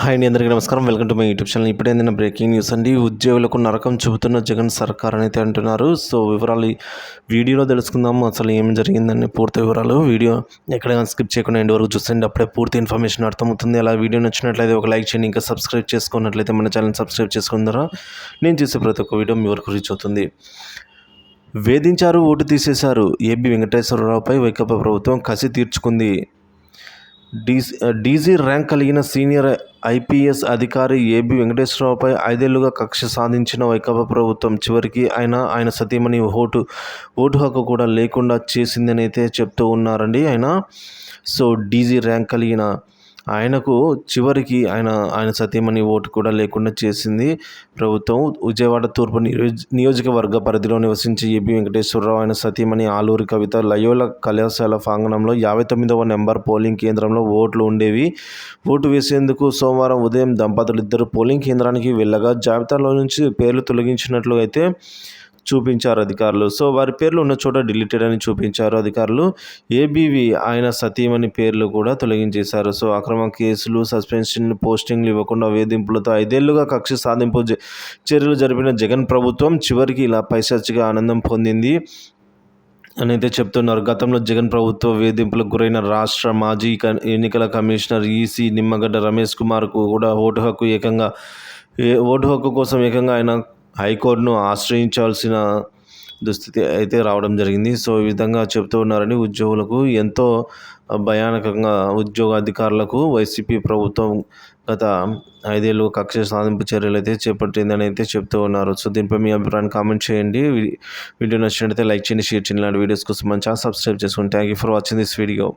Hi అండి, అందరికీ నమస్కారం. Welcome to my YouTube channel. ఇప్పుడేందైనా బ్రేకింగ్ న్యూస్ అండి. ఉద్యోగులకు నరకం చూపుతున్న జగన్ సర్కార్ అయితే అంటున్నారు. సో వివరాలు ఈ వీడియోలో తెలుసుకుందాము. అసలు ఏం జరిగిందని పూర్తి వివరాలు. వీడియో ఎక్కడైనా స్కిప్ చేయకుండా ఎండ్ వరకు చూసేయండి. అప్పుడే పూర్తి ఇన్ఫర్మేషన్ అర్థమవుతుంది. అలా వీడియో నచ్చినట్లయితే ఒక లైక్ చేయండి. ఇంకా సబ్స్క్రైబ్ చేసుకున్నట్లయితే మన ఛానల్ సబ్స్క్రైబ్ చేసుకున్న నేను చేసే ప్రతి ఒక్క వీడియో మీ వరకు రీచ్ అవుతుంది. వేధించారు, ఓటు తీసేశారు. ఏబి వెంకటేశ్వరరావుపై వైకాపా ప్రభుత్వం కసి తీర్చుకుంది. డీజీ ర్యాంక్ కలిగిన సీనియర్ ఐపీఎస్ అధికారి ఏబి వెంకటేశ్వరరావుపై 5 ఏళ్లుగా కక్ష సాధించిన వైకాపా ప్రభుత్వం చివరికి ఆయన సతీమణి ఓటు హక్కు కూడా లేకుండా చేసిందని అయితే చెప్తూ ఉన్నారండి. సో డీజీ ర్యాంక్ కలిగిన ఆయనకు చివరికి ఆయన సతీమణి ఓటు కూడా లేకుండా చేసింది ప్రభుత్వం. విజయవాడ తూర్పు నియోజకవర్గ పరిధిలో నివసించే ఏబి వెంకటేశ్వరరావు, ఆయన సతీమణి ఆలూరి కవిత లయోలా కళాశాల ప్రాంగణంలో 59వ నెంబర్ పోలింగ్ కేంద్రంలో ఓట్లు ఉండేవి. ఓటు వేసేందుకు సోమవారం ఉదయం దంపతులిద్దరూ పోలింగ్ కేంద్రానికి వెళ్ళగా జాబితాలో నుంచి పేర్లు తొలగించినట్లు అయితే చూపించారు అధికారులు. సో వారి పేర్లు ఉన్న చోట డిలీటెడ్ అని చూపించారు అధికారులు. ఏబీవి ఆయన సతీమణి పేర్లు కూడా తొలగించేశారు. సో అక్రమ కేసులు, సస్పెన్షన్, పోస్టింగ్లు ఇవ్వకుండా వేధింపులతో 5 ఏళ్లుగా కక్ష సాధింపు చర్యలు జరిపిన జగన్ ప్రభుత్వం చివరికి ఇలా పైశాచిక ఆనందం పొందింది అని అయితే చెప్తున్నారు. గతంలో జగన్ ప్రభుత్వ వేధింపులకు గురైన రాష్ట్ర మాజీ ఎన్నికల కమిషనర్ ఈసీ నిమ్మగడ్డ రమేష్ కుమార్కు కూడా ఓటు హక్కు కోసం ఏకంగా ఆయన హైకోర్టును ఆశ్రయించాల్సిన దుస్థితి అయితే రావడం జరిగింది. సో ఈ విధంగా చెప్తూ ఉన్నారని ఉద్యోగులకు ఎంతో భయానకంగా అధికారులకు వైసీపీ ప్రభుత్వం గత 5 ఏళ్ళు కక్ష సాధింపు చర్యలు అయితే చేపట్టిందని అయితే చెప్తూ ఉన్నారు. సో దీనిపై మీ అభిప్రాయాన్ని కామెంట్ చేయండి. వీడియో నచ్చినట్లయితే లైక్ చేయండి, షేర్ చేయండి. ఇలాంటి వీడియోస్ కోసం మన ఛానల్ సబ్స్క్రైబ్ చేసుకోండి. Thank you for watching this video.